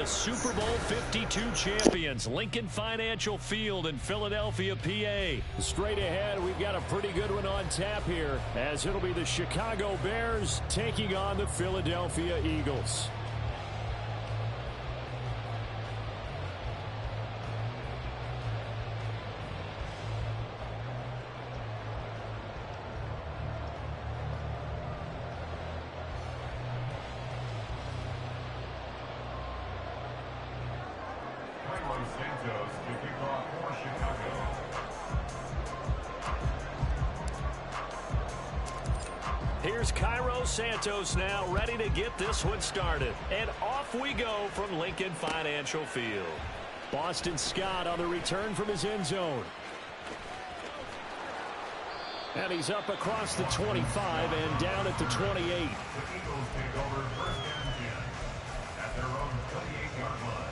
Super Bowl 52 champions, Lincoln Financial Field in Philadelphia, PA. Straight ahead, we've got a pretty good one on tap here, as it'll be the Chicago Bears taking on the Philadelphia Eagles. Santos to kick off for Chicago. Here's Cairo Santos now, ready to get this one started. And off we go from Lincoln Financial Field. Boston Scott on the return from his end zone. And he's up across the 25 and down at the 28. The Eagles take over first and 10 at their own 28-yard line.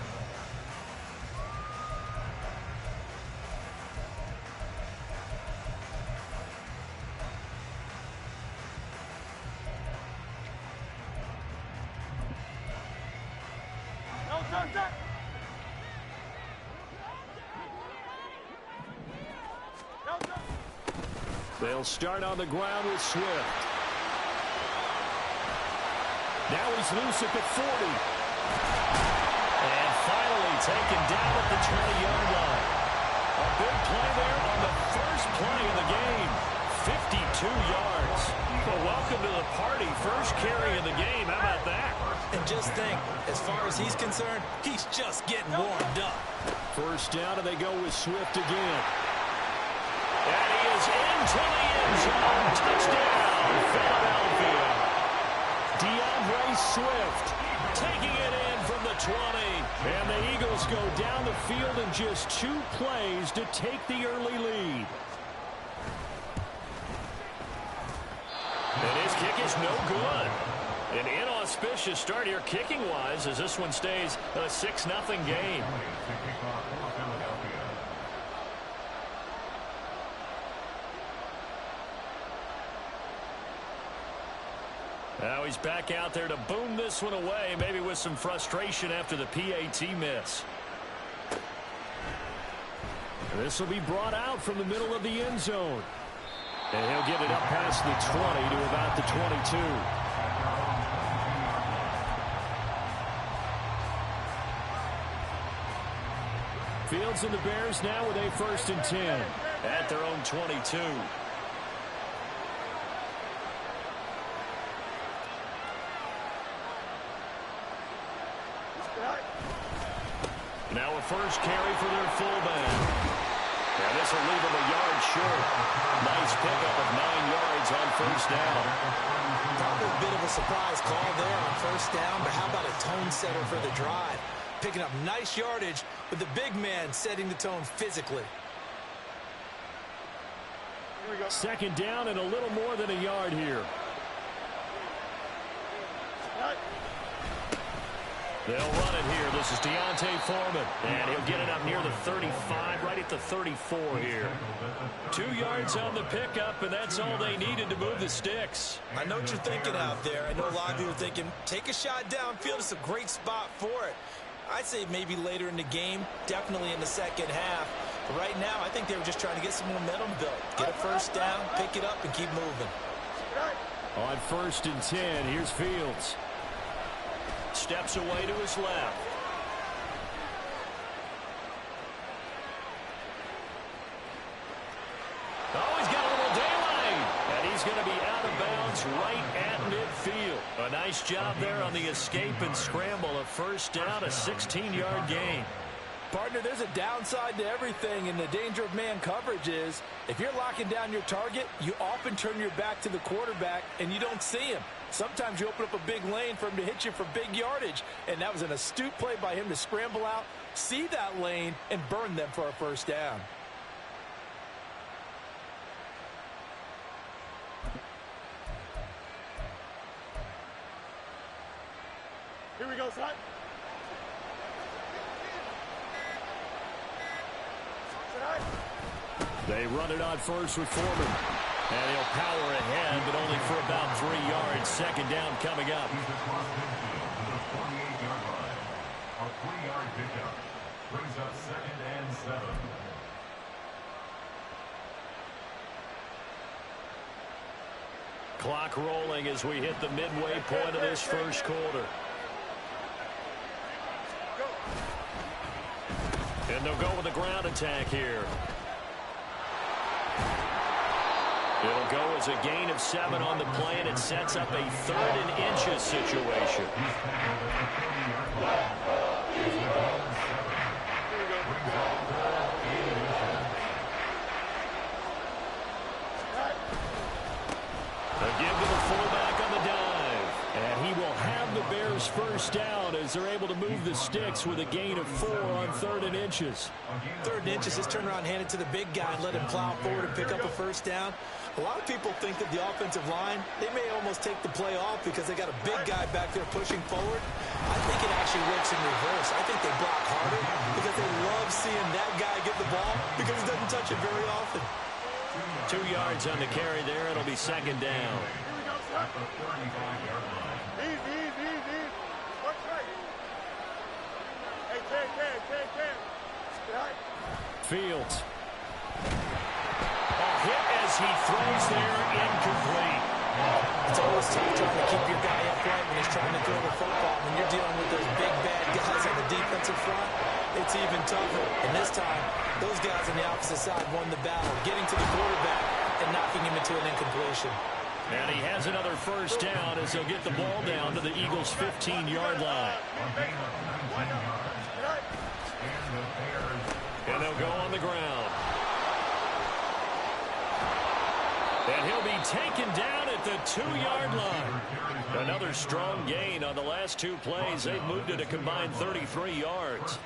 They'll start on the ground with Swift. Now he's loose at the 40. And finally taken down at the 20-yard line. A big play there on the first play of the game. 52 yards. Well, welcome to the party. First carry of the game. How about that? And just think, as far as he's concerned, he's just getting warmed up. First down, and they go with Swift again. And he is into the end zone. Touchdown, Philadelphia. DeAndre Swift taking it in from the 20. And the Eagles go down the field in just 2 plays to take the early lead. And his kick is no good. An inauspicious start here kicking-wise as this one stays a 6-0 game. Now he's back out there to boom this one away, maybe with some frustration after the PAT miss. This will be brought out from the middle of the end zone. And he'll get it up past the 20 to about the 22. Fields and the Bears now with a 1st and 10 at their own 22. Now a first carry for their fullback. And this will leave him a yard short. Nice pickup of 9 yards on first down. Probably a bit of a surprise call there on first down, but how about a tone setter for the drive? Picking up nice yardage with the big man setting the tone physically. Second down and a little more than a yard here. They'll run it here. This is D'Onta Foreman. And he'll get it up near the 35, right at the 34 here. 2 yards on the pickup, and that's all they needed to move the sticks. I know what you're thinking out there. I know a lot of people are thinking, take a shot downfield. It's a great spot for it. I'd say maybe later in the game, definitely in the second half. But right now, I think they were just trying to get some momentum built. Get a first down, pick it up, and keep moving. On 1st and 10, here's Fields. Steps away to his left. Oh, he's got a little daylight. And he's going to be out of bounds right at midfield. A nice job there on the escape and scramble. A first down, a 16-yard gain. Partner, there's a downside to everything, and the danger of man coverage is if you're locking down your target, you often turn your back to the quarterback, and you don't see him. Sometimes you open up a big lane for him to hit you for big yardage, and that was an astute play by him to scramble out, see that lane, and burn them for a first down. Here we go, son. They run it on first with Foreman. And he'll power ahead, but only for about 3 yards. Second down coming up. 3-yard pickup. Brings up 2nd and 7. Clock rolling as we hit the midway point of this first quarter. And they'll go with a ground attack here. It'll go as a gain of 7 on the play, and it sets up a 3rd and inches situation. A give to the fullback on the dive. And he will have the Bears first down as they're able to move the sticks with a gain of 4 on 3rd and inches. 3rd and inches, just turn around and hand it to the big guy and let him plow forward and pick up a first down. A lot of people think that the offensive line, they may almost take the play off because they got a big guy back there pushing forward. I think it actually works in reverse. I think they block harder because they love seeing that guy get the ball because he doesn't touch it very often. 2 yards on the carry there. It'll be 2nd down. At the 35-yard line. Easy. Watch right. Hey, Cam. Right. Fields. A hit as he throws there, incomplete. It's always tough trying to keep your guy upright when he's trying to throw the football. When you're dealing with those big, bad guys on the defensive front, it's even tougher. And this time, those guys on the opposite side won the battle, getting to the quarterback and knocking him into an incompletion. And he has another first down as he'll get the ball down to the Eagles' 15-yard line. And they'll go on the ground. And he'll be taken down at the 2-yard line. Another strong gain on the last 2 plays. They've moved it a combined 33 yards.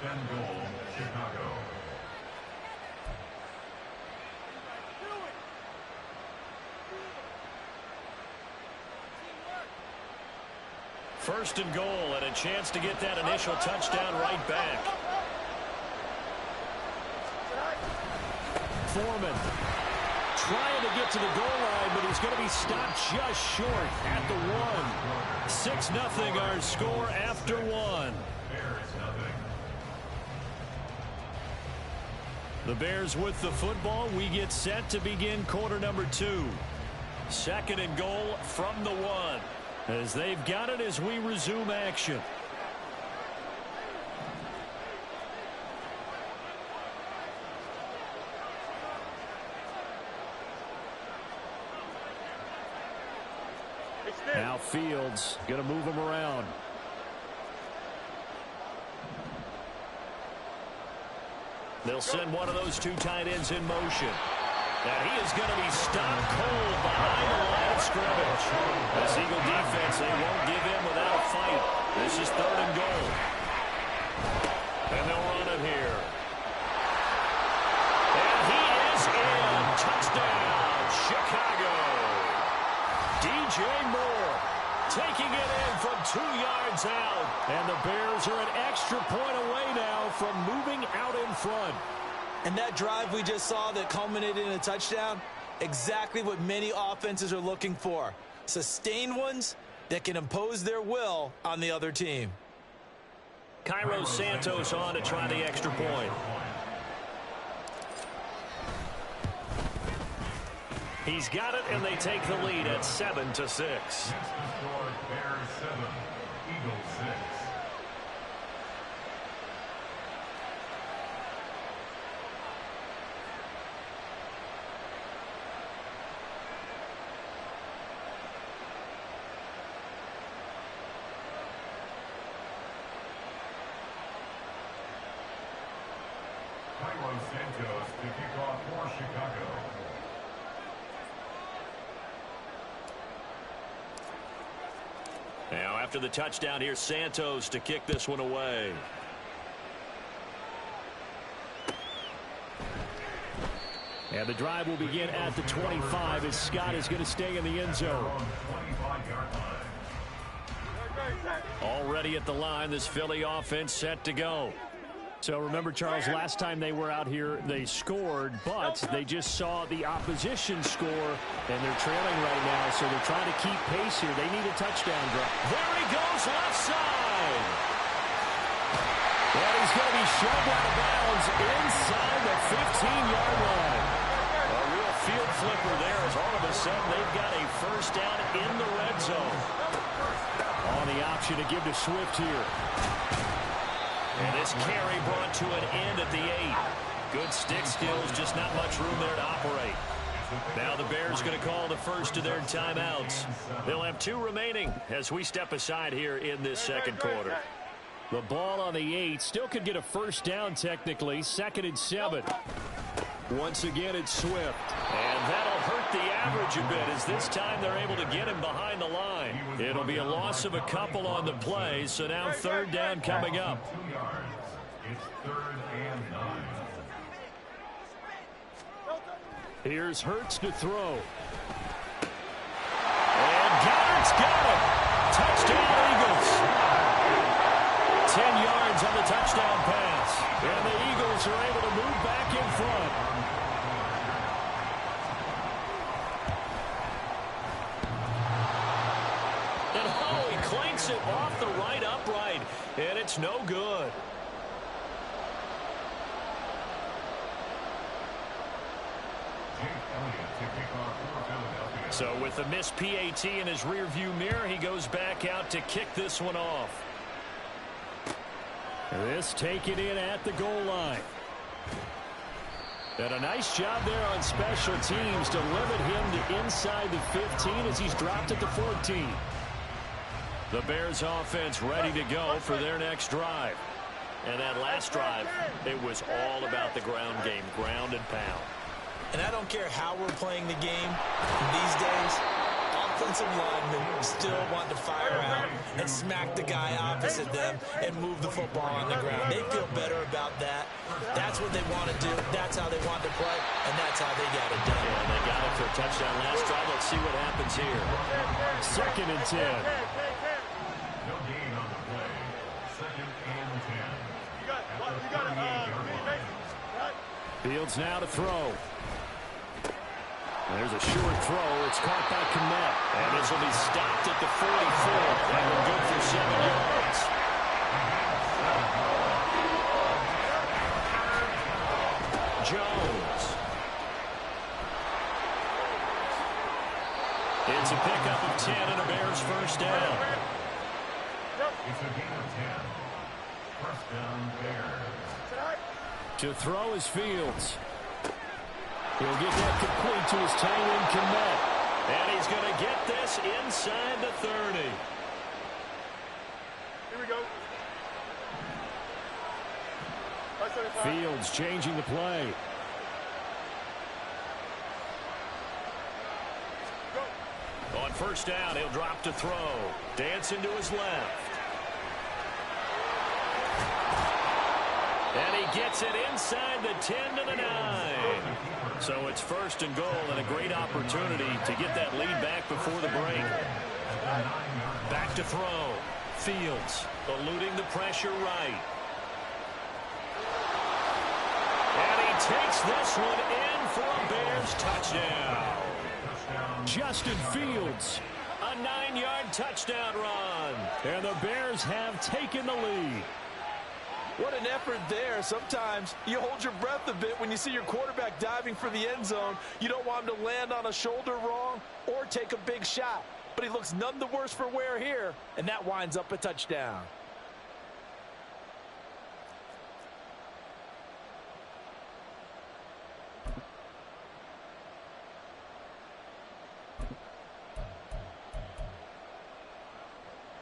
First and goal, and a chance to get that initial touchdown right back. Foreman trying to get to the goal line, but he's going to be stopped just short at the 1. 6-0 our score after 1. The Bears with the football. We get set to begin quarter number 2. 2nd and goal from the 1. As they've got it as we resume action. Now Fields going to move him around. They'll send one of those 2 tight ends in motion. And he is going to be stopped cold behind the line of scrimmage. This Eagle defense, they won't give in without a fight. This is 3rd and goal. And they'll run it here. And he is in. Touchdown, Chicago. DJ Moore taking it in from 2 yards out. And the Bears are an extra point away now from moving out in front. And that drive we just saw that culminated in a touchdown, exactly what many offenses are looking for. Sustained ones that can impose their will on the other team. Cairo Santos on to try the extra point. He's got it, and they take the lead at 7-6. Next to score, Bears 7, Eagles 6. Cairo Santos to kick off for Chicago. Now after the touchdown, here's Santos to kick this one away. And the drive will begin at the 25 as Scott is going to stay in the end zone. Already at the line, this Philly offense set to go. So remember, Charles, last time they were out here, they scored, but they just saw the opposition score, and they're trailing right now, so they're trying to keep pace here. They need a touchdown drive. There he goes, left side. And he's going to be shoved out of bounds inside the 15-yard line. A real field flipper there as all of a sudden they've got a first down in the red zone. On the option to give to Swift here. And this carry brought to an end at the 8. Good stick skills, just not much room there to operate. Now the Bears going to call the first of their timeouts. They'll have 2 remaining as we step aside here in this second quarter. The ball on the 8 still could get a first down technically. 2nd and 7. Once again it's Swift. And that'll hurt the average a bit as this time they're able to get him behind the line. It'll be a loss of a couple on the play, so now 3rd down coming up. 2 yards. It's 3rd and 9. Here's Hurts to throw. And Goddard's got it. Touchdown Eagles. 10 yards on the touchdown pass. And the Eagles are able to move back in front. And oh, he clanks it off the right upright. And it's no good. So with the missed PAT in his rearview mirror, he goes back out to kick this one off. This taken in at the goal line. And a nice job there on special teams to limit him to inside the 15 as he's dropped at the 14. The Bears offense ready to go for their next drive. And that last drive, it was all about the ground game, ground and pound. And I don't care how we're playing the game these days, offensive linemen still want to fire out and smack the guy opposite them and move the football on the ground. They feel better about that. That's what they want to do. That's how they want to play, and that's how they got it done. And they got it for a touchdown last drive. Let's see what happens here. 2nd and 10. No gain on the play. 2nd and 10. Fields now to throw. There's a short throw. It's caught by Kmet. And this will be stopped at the 44. That one good for 7 yards. Jones. It's a pickup of 10 and a Bears first down. It's a gain of 10. First down, Bears. To throw is Fields. He'll get that complete to his tight end, Kmet. And he's going to get this inside the 30. Here we go. Fields changing the play. Go. On first down, he'll drop to throw. Dancing to his left. And he gets it inside the 10 to the 9. So it's 1st and goal and a great opportunity to get that lead back before the break. Back to throw. Fields eluding the pressure right. And he takes this one in for a Bears touchdown. Justin Fields, a 9-yard touchdown run. And the Bears have taken the lead. What an effort there. Sometimes you hold your breath a bit when you see your quarterback diving for the end zone. You don't want him to land on a shoulder wrong or take a big shot. But he looks none the worse for wear here, and that winds up a touchdown.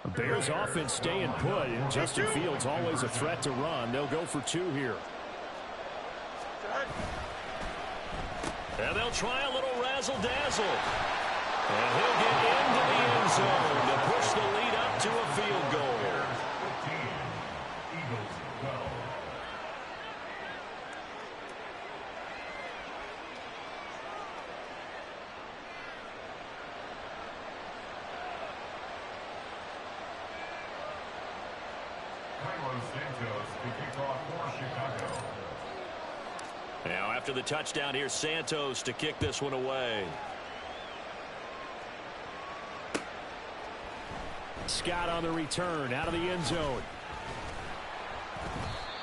The Bears offense staying put, and Justin Fields always a threat to run. They'll go for 2 here. And they'll try a little razzle-dazzle. And he'll get into the end zone to push the lead up to a field goal. 15. Eagles 12. Carlos Santos to kick off for Chicago. Now after the touchdown, here's Santos to kick this one away. Scott on the return out of the end zone.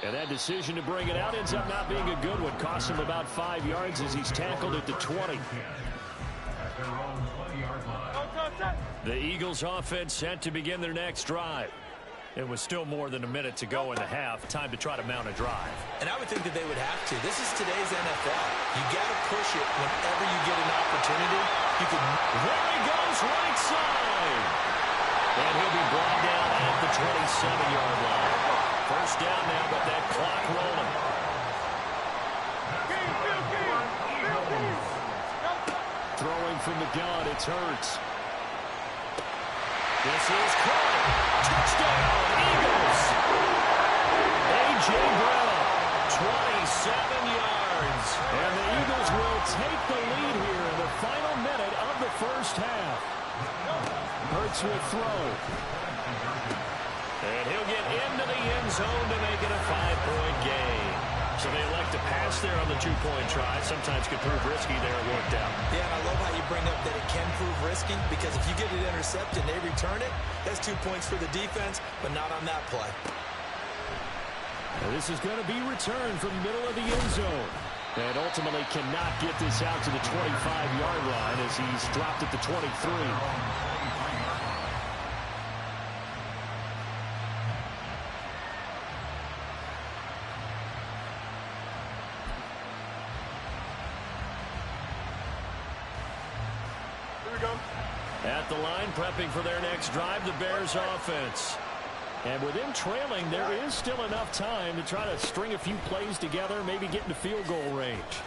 And that decision to bring it out ends up not being a good one. Costs him about 5 yards as he's tackled at the 20. At their own 20-yard line. The Eagles offense set to begin their next drive. It was still more than a minute to go in the half. Time to try to mount a drive. And I would think that they would have to. This is today's NFL. You got to push it whenever you get an opportunity. You can. There he goes, right side. And he'll be brought down at the 27-yard line. First down now, but that clock rolling. Throwing from the gun, it's Hurts. This is caught. Touchdown, Eagles. A.J. Brown, 27 yards. And the Eagles will take the lead here in the final minute of the first half. Hurts will throw. And he'll get into the end zone to make it a 5-point game. So they elect to pass there on the 2-point try. Sometimes could prove risky there. It worked out. Yeah, and I love how you bring up that it can prove risky, because if you get it intercepted and they return it, that's 2 points for the defense, but not on that play. Well, this is going to be returned from the middle of the end zone. And ultimately cannot get this out to the 25-yard line as he's dropped at the 23. At the line, prepping for their next drive, the Bears offense. And with them trailing, there is still enough time to try to string a few plays together, maybe get into field goal range.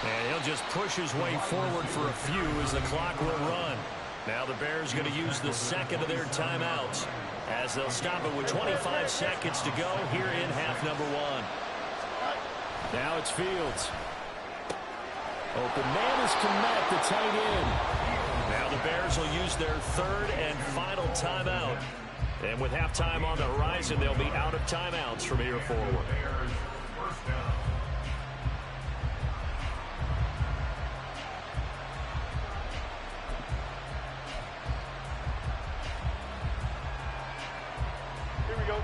And he'll just push his way forward for a few as the clock will run. Now the Bears going to use the second of their timeouts as they'll stop it with 25 seconds to go here in half number 1. Now it's Fields. Open man is Kmet, the tight end. Now the Bears will use their third and final timeout. And with halftime on the horizon, they'll be out of timeouts from here forward. Bears first down. Here we go.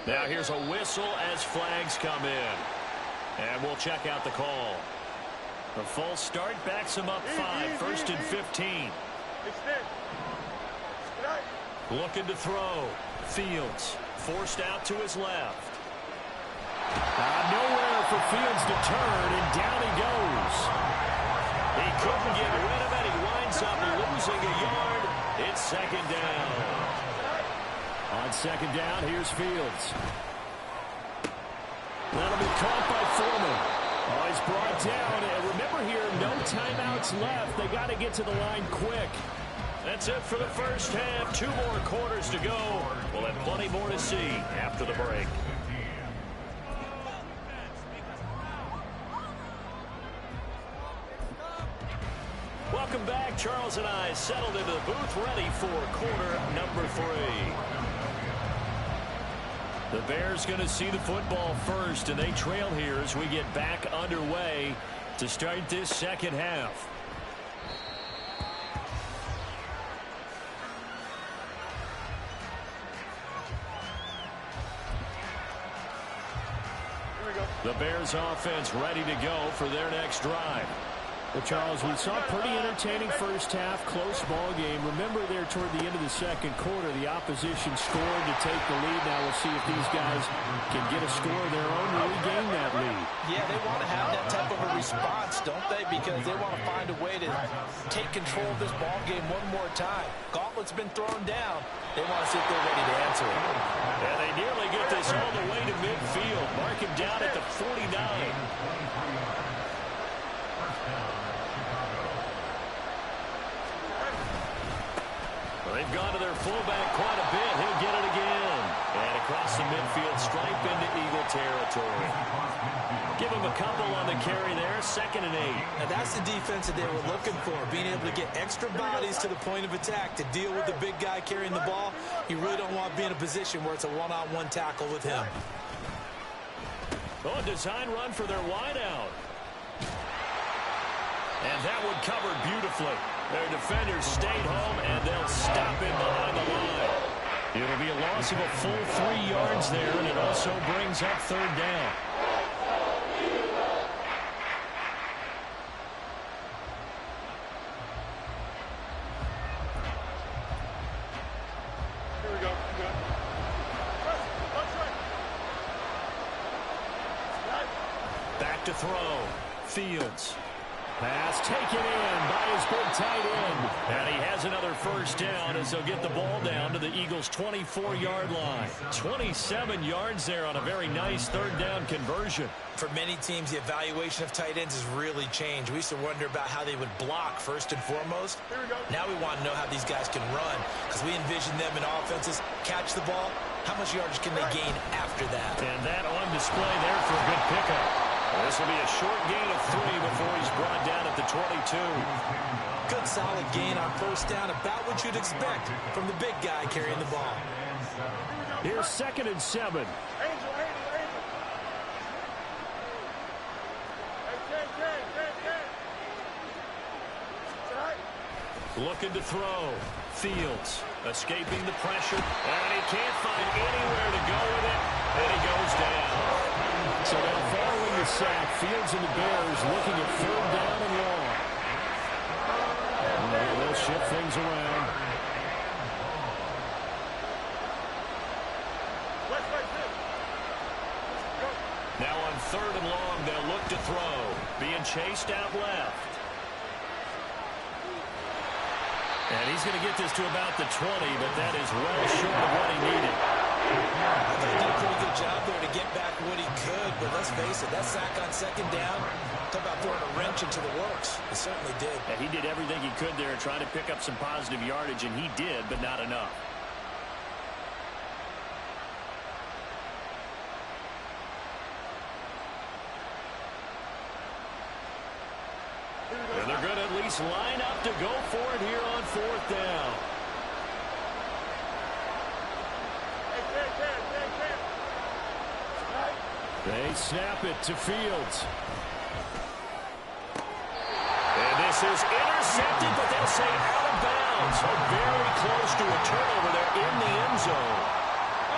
Now here's a whistle as flags come in. And we'll check out the call. The false start backs him up 5, first and 15. Looking to throw. Fields forced out to his left. Nowhere for Fields to turn, and down he goes. He couldn't get rid of it. He winds up losing a yard. It's second down. On second down, here's Fields. That'll be caught by Foreman. Oh, he's brought down. And remember here, no timeouts left. They got to get to the line quick. That's it for the first half. 2 more quarters to go. We'll have plenty more to see after the break. Welcome back. Charles and I settled into the booth, ready for quarter number 3. The Bears going to see the football first, and they trail here as we get back underway to start this second half. The Bears offense ready to go for their next drive. Well, Charles, we saw a pretty entertaining first half, close ball game. Remember there toward the end of the second quarter, the opposition scored to take the lead. Now we'll see if these guys can get a score of their own to regain that lead. Yeah, they want to have that type of a response, don't they? Because they want to find a way to take control of this ball game one more time. Gauntlet's been thrown down. They want to see if they're ready to answer it. And they nearly get this all the way to midfield. Mark him down at the 49. They've gone to their fullback quite a bit. He'll get it again. And a across the midfield stripe into Eagle territory. Give him a couple on the carry there, 2nd and 8. Now that's the defense that they were looking for, being able to get extra bodies to the point of attack to deal with the big guy carrying the ball. You really don't want to be in a position where it's a one-on-one tackle with him. Oh, a design run for their wideout. And that one covered beautifully. Their defenders stayed home, and they'll stop him behind the line. It'll be a loss of a full 3 yards there, and it also brings up 3rd down. Here we go. Good. Back to throw. Fields. Pass taken in by his big tight end. And he has another 1st down as they'll get the ball down to the Eagles' 24-yard line. 27 yards there on a very nice 3rd down conversion. For many teams, the evaluation of tight ends has really changed. We used to wonder about how they would block first and foremost. Now we want to know how these guys can run, because we envision them in offenses catch the ball. How much yardage can they gain after that? And that on display there for a good pickup. This will be a short gain of 3 before he's brought down at the 22. Good solid gain on 1st down, about what you'd expect from the big guy carrying the ball. Here's 2nd and 7. Looking to throw. Fields escaping the pressure, and he can't find anywhere to go with it, and he goes down. So now following the sack, Fields and the Bears looking at 3rd down and long. And they'll shift things around. Now on 3rd and long, they'll look to throw. Being chased out left. And he's going to get this to about the 20, but that is well short of what he needed. I thought he did a pretty good job there to get back what he could, but let's face it, that sack on 2nd down, talk about throwing a wrench into the works. It certainly did. And he did everything he could there trying to pick up some positive yardage, and he did, but not enough. And they're going to at least line up to go for it here on 4th down. They snap it to Fields. And this is intercepted, but they'll say out of bounds. So very close to a turnover there in the end zone.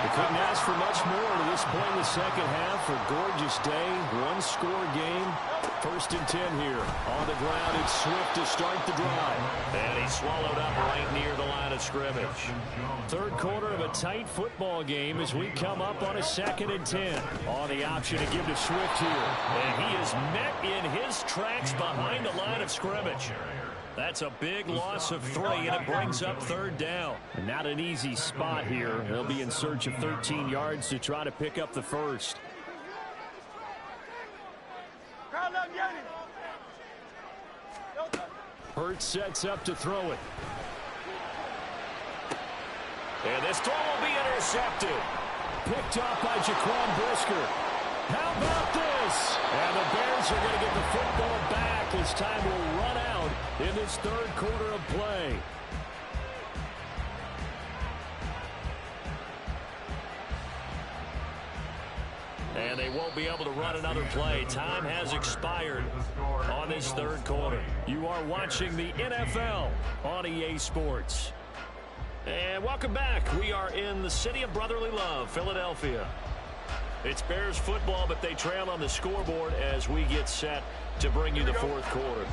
They couldn't ask for much more to this point in the 2nd half. A gorgeous day, 1-score game. 1st and 10 here. On the ground, it's Swift to start the drive. And he's swallowed up right near the line of scrimmage. 3rd quarter of a tight football game as we come up on a 2nd and 10. On the option to give to Swift here. And he is met in his tracks behind the line of scrimmage. That's a big loss of 3, and it brings up 3rd down. And not an easy spot here. They'll be in search of 13 yards to try to pick up the 1st. Hurts sets up to throw it. And this throw will be intercepted. Picked up by Jaquan Brisker. How about this? And the Bears are going to get the football back as time will run out in this 3rd quarter of play. And they won't be able to run another play. Time has expired on this 3rd quarter. You are watching the NFL on EA Sports. And welcome back. We are in the city of brotherly love, Philadelphia. It's Bears football, but they trail on the scoreboard as we get set to bring you the 4th quarter.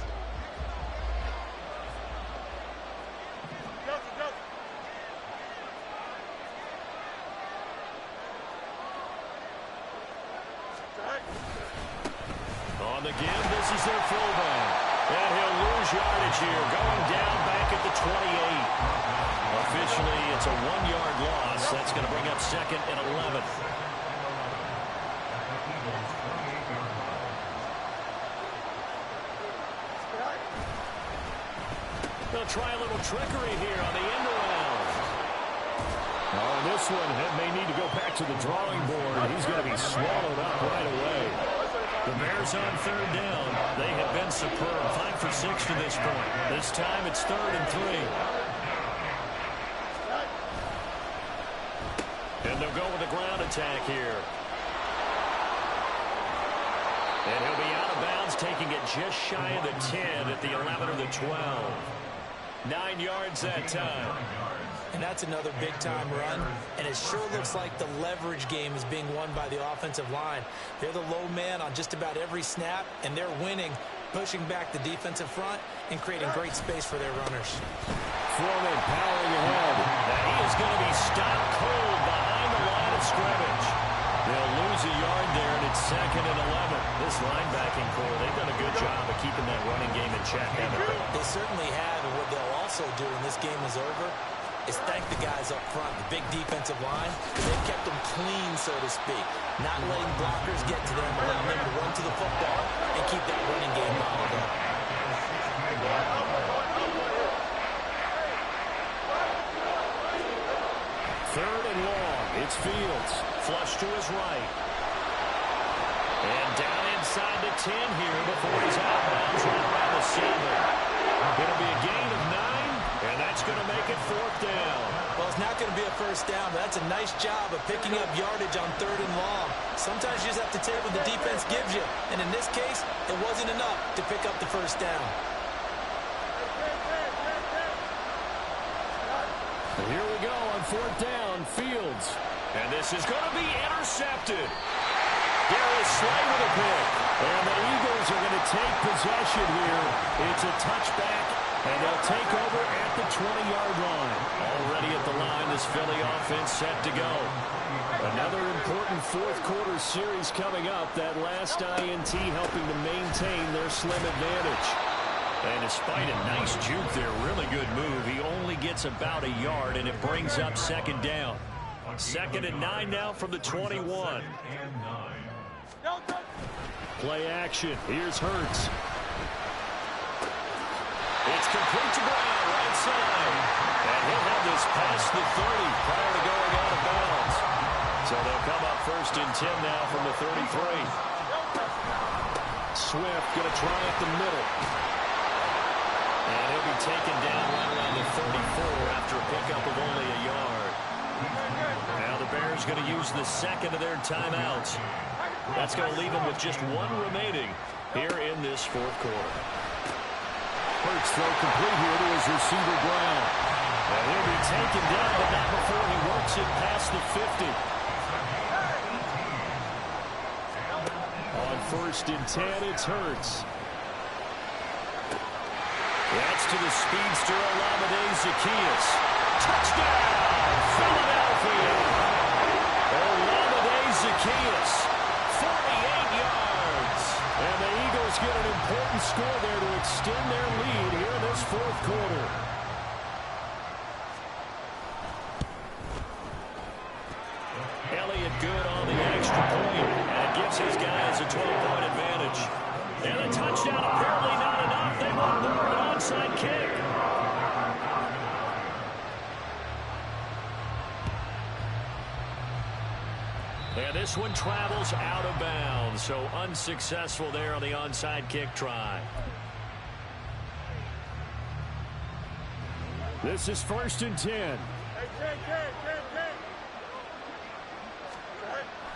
On the give, this is their fullback. And he'll lose yardage here, going down back at the 28. Officially, it's a 1-yard loss. That's going to bring up 2nd and 11. They'll try a little trickery here on the end around. Oh, this one may need to go back to the drawing board. He's going to be swallowed up right away. The Bears on third down. They have been superb. 5 for 6 to this point. This time it's 3rd and 3. And they'll go with the ground attack here. And he'll be out of bounds, taking it just shy of the 10 at the 11 or the 12. 9 yards that time. And that's another big-time run, and it sure looks like the leverage game is being won by the offensive line. They're the low man on just about every snap, and they're winning, pushing back the defensive front and creating great space for their runners. Foreman powering ahead. Now he is going to be stopped cold behind the line of scrimmage. They'll lose a yard there, and it's 2nd and 11. This linebacking core, they've done a good job of keeping that running game in check, haven't they? They certainly have, and what they'll also do when this game is over is thank the guys up front, the big defensive line, because they've kept them clean, so to speak. Not letting blockers get to them, allowing them to run to the football and keep that running game modeled up. 3rd and long. It's Fields. Flush to his right. And down inside the 10 here before he's out of bounds right around the 7. It'll be a gain of 9, and that's going to make it 4th down. Well, it's not going to be a first down, but that's a nice job of picking up yardage on 3rd and long. Sometimes you just have to take what the defense gives you, and in this case, it wasn't enough to pick up the first down. And here we go on 4th down, Fields. And this is going to be intercepted. Darius Slay with a pick. And the Eagles are going to take possession here. It's a touchback, and they'll take over at the 20-yard line. Already at the line, this Philly offense set to go. Another important fourth-quarter series coming up. That last INT helping to maintain their slim advantage. And despite a nice juke there, really good move, he only gets about a yard, and it brings up 2nd down. 2nd and 9 now from the 21. Play action. Here's Hurts. It's complete to Brown, right side. And he'll have this past the 30 prior to going out of bounds. So they'll come up 1st and 10 now from the 33. Swift going to try at the middle. And he'll be taken down right around the 34 after a pickup of only a yard. Now the Bears going to use the 2nd of their timeouts. That's going to leave them with just 1 remaining here in this 4th quarter. Hurts throw complete here to his receiver Brown. And he'll be taken down, but not before he works it past the 50. On 1st and 10, it's Hurts. That's to the speedster Olamide Zaccheaus. Touchdown, Philadelphia. Olamide Zaccheaus, 48 yards. And the Eagles get an important score there to extend their lead here in this 4th quarter. Elliott good on the extra point, and it gives his guys a 12-point advantage. And a touchdown apparently not enough. They want more, an onside kick. And this one travels out of bounds, so unsuccessful there on the onside kick try. This is 1st and 10.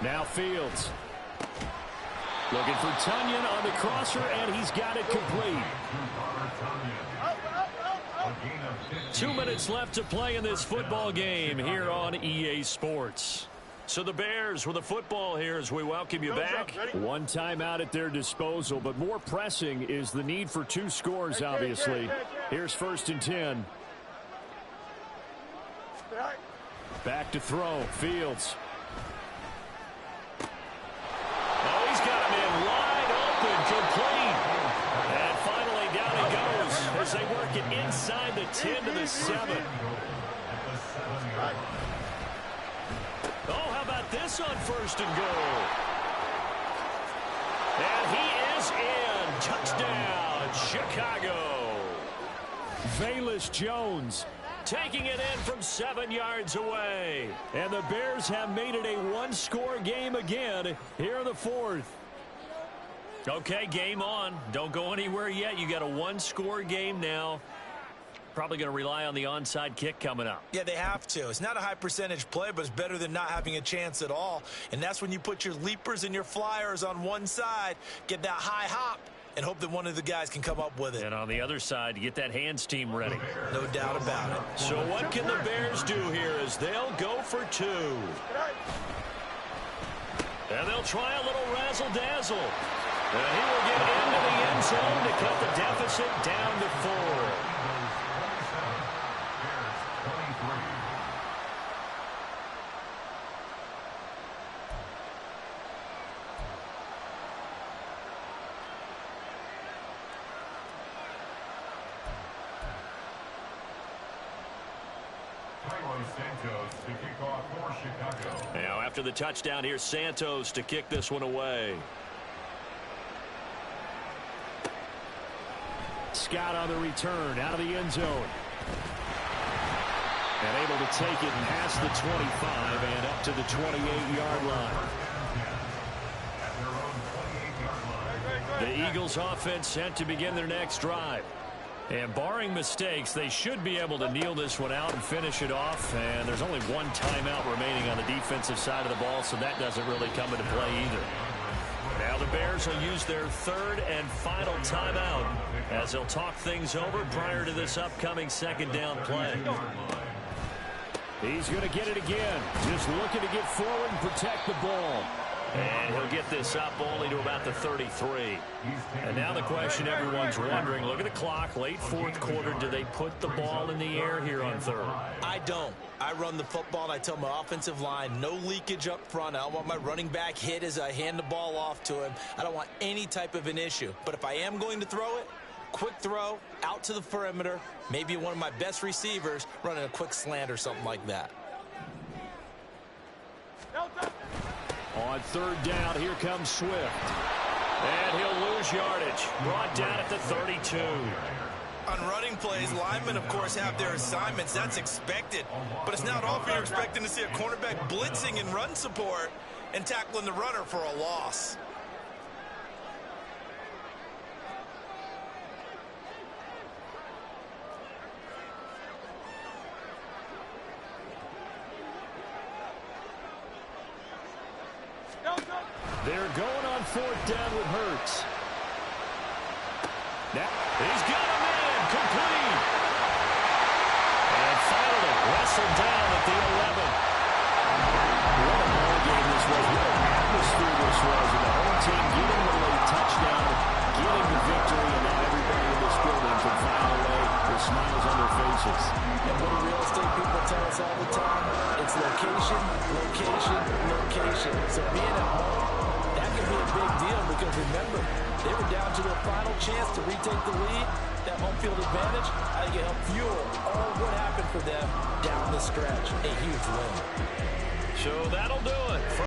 Now Fields. Looking for Tunyon on the crosser, and he's got it complete. 2 minutes left to play in this football game here on EA Sports. So the Bears with the football here as we welcome you back. 1 timeout at their disposal, but more pressing is the need for 2 scores, obviously. Here's 1st and 10. Back to throw. Fields. Oh, he's got him in wide open, complete. And finally down he goes as they work it inside the 10 to the 7. Oh, how about this on 1st and goal? And he is in. Touchdown, Chicago. Velus Jones taking it in from 7 yards away. And the Bears have made it a one-score game again here in the fourth. Okay, game on. Don't go anywhere yet. You got a one-score game now. Probably going to rely on the onside kick coming up. Yeah, they have to. It's not a high percentage play, but it's better than not having a chance at all. And that's when you put your leapers and your flyers on one side, get that high hop, and hope that one of the guys can come up with it. And on the other side, get that hands team ready. No doubt about it. So what can the Bears do here as they'll go for two? And they'll try a little razzle-dazzle. And he will get into the end zone to cut the deficit down to 4. Santos to kick off for Chicago. Now after the touchdown, here's Santos to kick this one away. Scott on the return out of the end zone. And able to take it past the 25 and up to the 28-yard line. The Eagles offense set to begin their next drive. And barring mistakes, they should be able to kneel this one out and finish it off. And there's only one timeout remaining on the defensive side of the ball, so that doesn't really come into play either. Now the Bears will use their third and final timeout as they'll talk things over prior to this upcoming second down play. He's going to get it again. Just looking to get forward and protect the ball. And he'll get this up only to about the 33. And now the question everyone's wondering, look at the clock, late fourth quarter, do they put the ball in the air here on third? I don't. I run the football, and I tell my offensive line, no leakage up front. I don't want my running back hit as I hand the ball off to him. I don't want any type of an issue. But if I am going to throw it, quick throw, out to the perimeter, maybe one of my best receivers running a quick slant or something like that. On third down, here comes Swift. And he'll lose yardage. Brought down at the 32. On running plays, linemen, of course, have their assignments. That's expected. But it's not often you're expecting to see a cornerback blitzing in run support and tackling the runner for a loss. They're going on fourth down with Hurts. Now, he's got a man complete. And finally wrestled down at the 11. What a ball game this was. What an atmosphere this was. And the home team getting the late touchdown, getting the victory, and now everybody in this building can find a way with smiles on their faces. And what do real estate people tell us all the time? It's location, location, location. So being at home, that can be a big deal because remember, they were down to their final chance to retake the lead. That home field advantage, I think it helped fuel all what happened for them down the stretch. A huge win. So that'll do it.